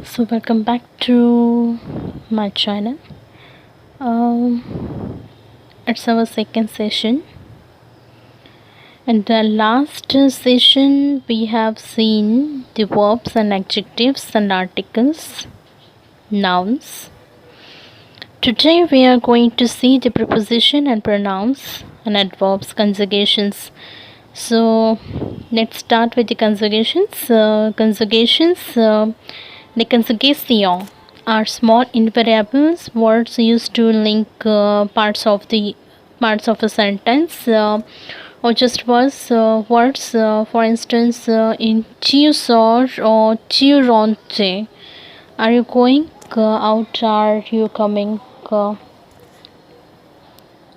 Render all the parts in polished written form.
So welcome back to my channel. It's our second session. In the last session, we have seen the verbs and adjectives and articles, nouns. Today we are going to see the preposition and pronouns and adverbs, conjugations. So let's start with the conjugations. The conjugation are small invariables, words used to link parts of a sentence, or just words. For instance, in tu sors or tu rentres. Are you going out? Are you coming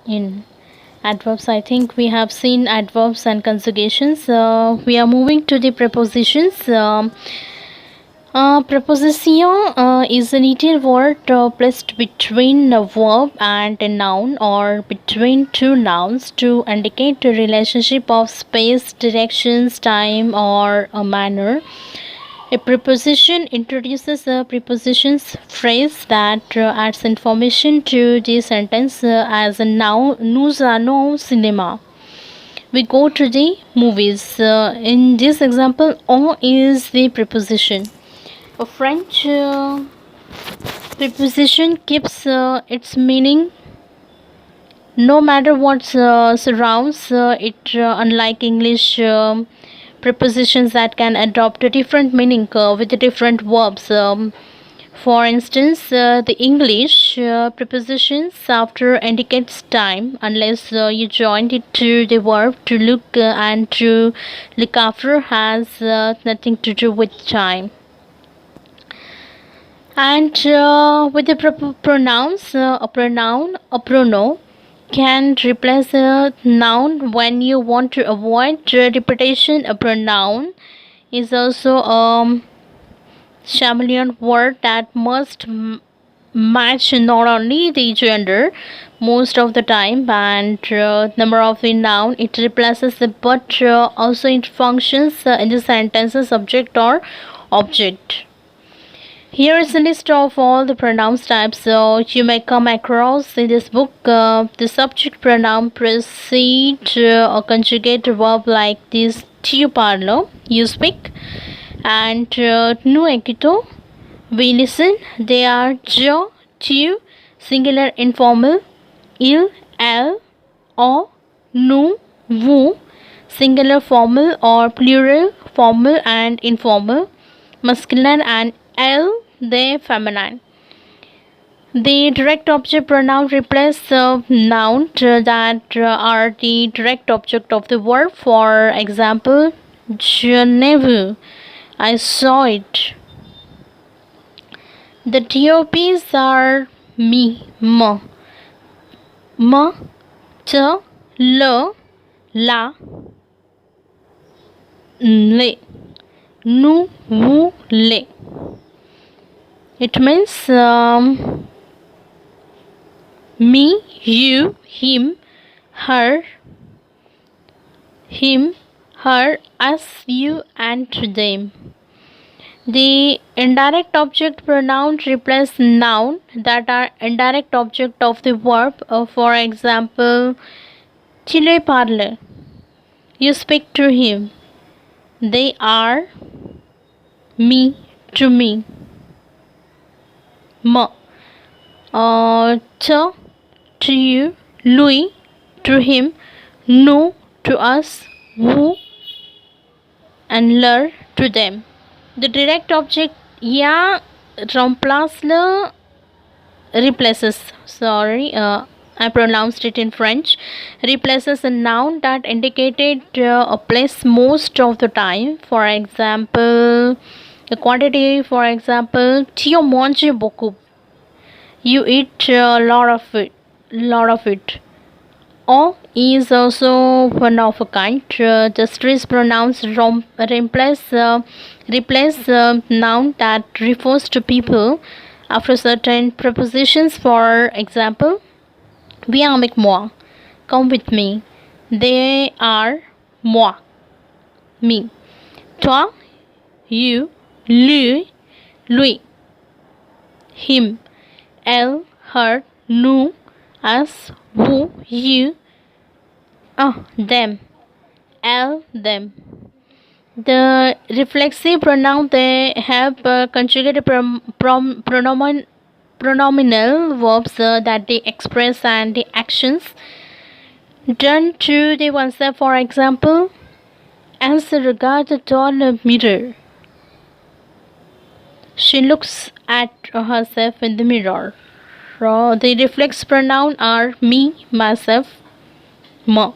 in? Adverbs. I think we have seen adverbs and conjugations. We are moving to the prepositions. Preposition is a needed word placed between a verb and a noun or between two nouns to indicate a relationship of space, directions, time, or a manner. A preposition introduces a preposition's phrase that adds information to the sentence, as a noun. Nous allons au cinéma. We go to the movies. In this example, on is the preposition. A French preposition keeps its meaning no matter what surrounds it, unlike English prepositions that can adopt a different meaning with the different verbs. For instance, the English prepositions after indicates time unless you join it to the verb to look, and to look after has nothing to do with time. And with the pronouns, a pronoun can replace a noun when you want to avoid repetition. A pronoun is also a chameleon word that must match not only the gender most of the time and number of the noun it replaces, but also it functions in the sentences subject or object. Here is a list of all the pronouns types you may come across in this book. The subject pronoun precede a conjugate verb like this: tu parles, you speak, and nous écoutons, we listen. They are je, tu, singular informal, il, elle, on, nous, vous, singular formal or plural formal and informal, masculine, and elle, they, feminine. The direct object pronoun replace noun that are the direct object of the verb. For example, je n'ai vu, I saw it. The TOPs are me, me, te, le, la, le, nous, vous, les. It means me, you, him, her, us, you, and them. The indirect object pronoun replace noun that are indirect object of the verb. For example, tu lui parles, you speak to him. They are me, to me. Me, te, to you, lui, to him, nous, to us, vous, and leur, to them. The direct object ya remplace le, replaces, I pronounced it in French, replaces a noun that indicated a place most of the time. For example, a quantity. For example, tu manges beaucoup, you eat a lot of it. O is also one of a kind. The stress pronouns replace noun that refers to people after certain prepositions. For example, viens avec moi, come with me. They are moi, me. Toi, you, lui, him, elle, her, nous, us, vous, you, them, elle, them. The reflexive pronoun, they have conjugated pronominal verbs that they express and the actions done to the oneself. For example, as regards the tall mirror, she looks at herself in the mirror. The reflex pronoun are me, myself, ma.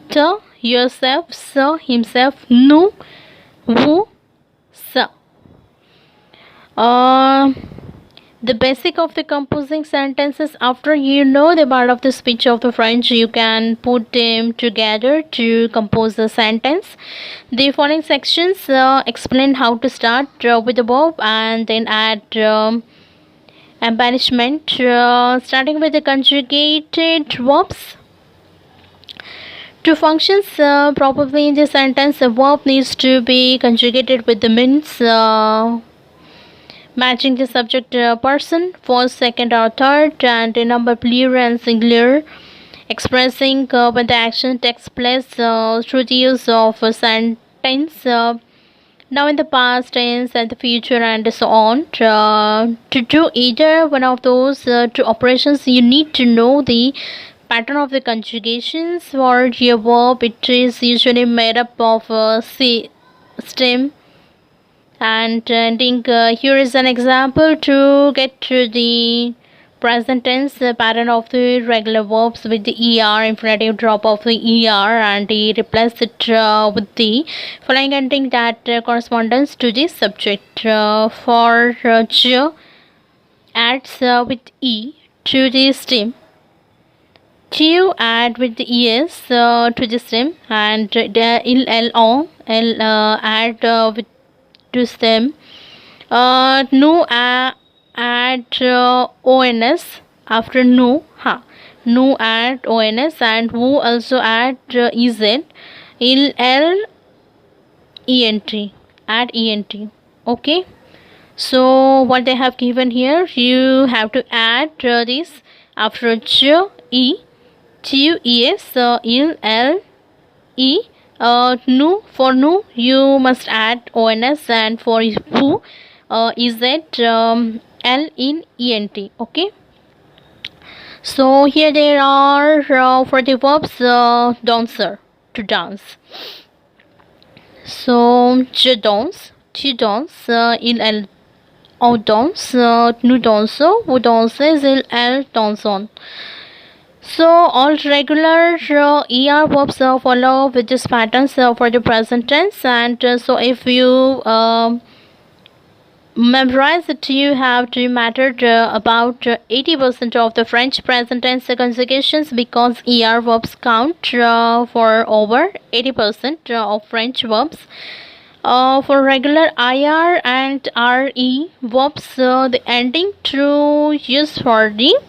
Te, yourself, se, himself, nous, vous, sa. The basic of the composing sentences. After you know the part of the speech of the French, you can put them together to compose a sentence. The following sections explain how to start with the verb and then add embellishment, starting with the conjugated verbs. To function properly in the sentence, a verb needs to be conjugated with the means matching the subject person, first, second, or third, and the number plural and singular, expressing when the action takes place through the use of a sentence. Now in the past tense and the future and so on. To do either one of those two operations, you need to know the pattern of the conjugations for your verb. It is usually made up of stem and ending. Here is an example to get to the present tense pattern of the regular verbs with the er, infinitive drop of the er, and replace it with the following ending that corresponds to the subject. For j, adds with e to the stem. To add with the es to the stem, and the il, l, on, l add with to stem. Nu add ons after nu, nu add ons, and who also add ez, il, l, ent, add ent. Okay, so what they have given here, you have to add this after ch, e, tu, es, il, l, e. Nu, for nu you must add ons, and for who is it l in ent. Okay, so here there are for the verbs dancer, to dance. So je danse, tu danses, il, elle, on danse, nous dansons, vous dansez, ils, elles dansent. So all regular er verbs follow with this pattern for the present tense, and so if you memorize it, you have to matter about 80% of the French present tense conjugations, because er verbs count for over 80% of French verbs. For regular ir and re verbs, the ending to use for the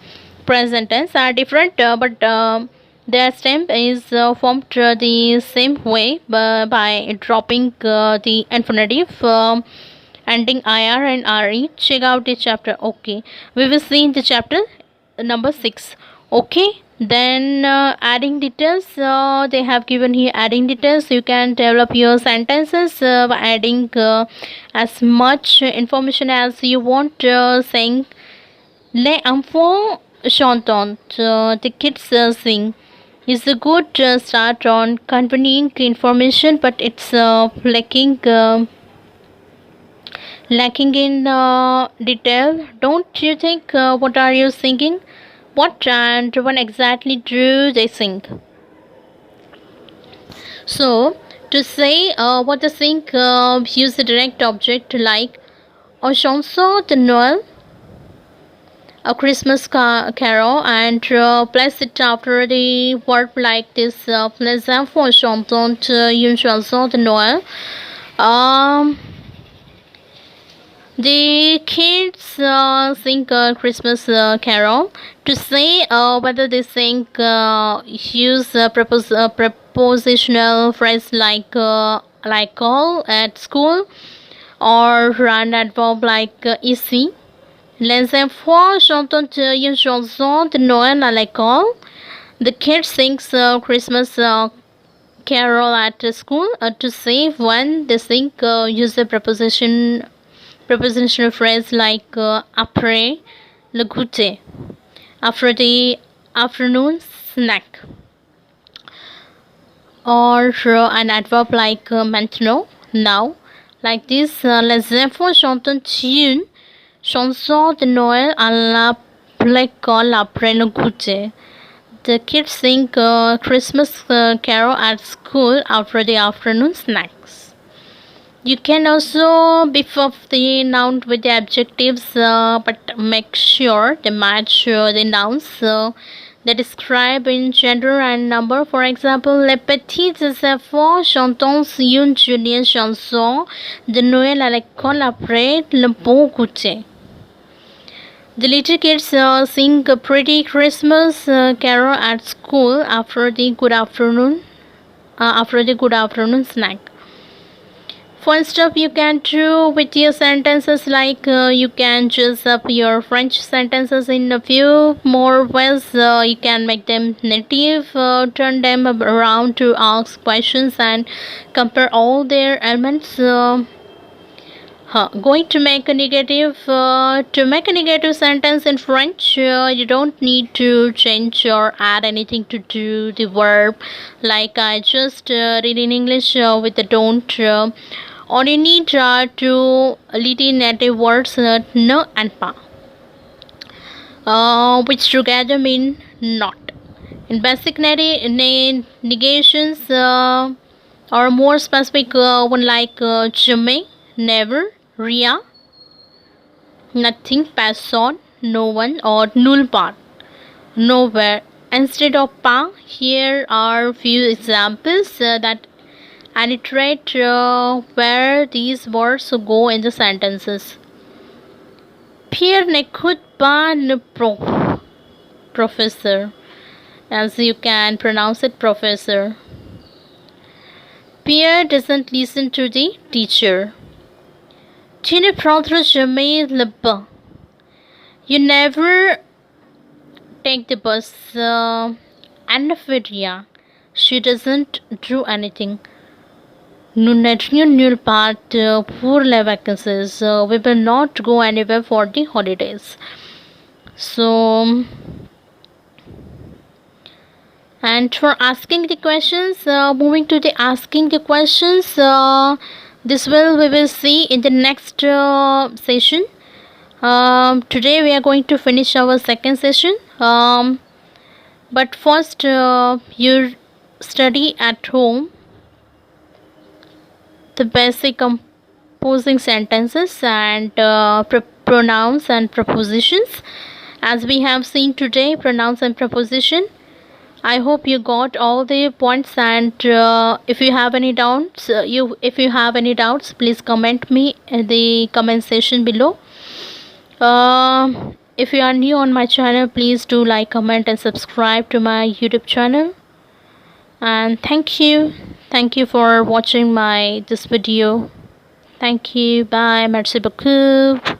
present tense are different, but their stem is formed the same way by dropping the infinitive ending ir and re. Check out the chapter. Okay, we will see in the chapter number 6. Okay, then adding details, they have given here adding details. You can develop your sentences by adding as much information as you want, saying les enfants chantant, the kids sing, is a good start on conveying information, but it's lacking in detail. Don't you think? What are you singing? What and when exactly do they sing? So to say what they sing, use the direct object like a chanson de Noël, a Christmas carol, and place it after the verb like this. Les enfants chantent une chanson de Noël. The kids sing a Christmas carol. To say whether they sing, use a prepositional phrase like all at school, or an adverb like ici, Les enfants chantent une chanson de Noël à l'école. The kids sing Christmas carol at school. To say when they sing, use the prepositional phrase like après le goûter, after the afternoon snack, or an adverb like maintenant, now. Like this, les enfants chantent une chanson de Noël à l'école après le goûter. The kids sing Christmas carol at school after the afternoon snacks. You can also beef up the noun with the adjectives, but make sure they match the nouns they describe in gender and number. For example, les petits enfants chantent une jolie chanson de Noël à l'école après le bon goûter. The little kids sing a pretty Christmas carol at school after the good afternoon snack. Fun stuff you can do with your sentences, like you can juice up your French sentences in a few more ways. You can make them native, turn them around to ask questions and compare all their elements. Going to make a negative sentence in French, you don't need to change or add anything to the verb, like I just read in English with the don't. All you need are two little native words, no and pa, which together mean not. In basic negations, or more specific one like jamais, never, ria, nothing, pass on, no one, or nulle part, nowhere. Instead of pa, here are few examples that iterate where these words go in the sentences. Pierre n'écoute pas le professeur, as you can pronounce it, professor. Pierre doesn't listen to the teacher. Tu ne prendras jamais le bus. You never take the bus. Anaphilia. She doesn't do anything. Nous n'étions nulle part pour les vacances. We will not go anywhere for the holidays. So, and for asking the questions, moving to the asking the questions, we will see in the next session. Today we are going to finish our second session. But first, you study at home the basic composing sentences and pronouns and prepositions. As we have seen today, pronouns and preposition. I hope you got all the points, and if you have any doubts, please comment me in the comment section below. If you are new on my channel, please do like, comment and subscribe to my YouTube channel. And thank you for watching this video. Thank you. Bye. Merci beaucoup.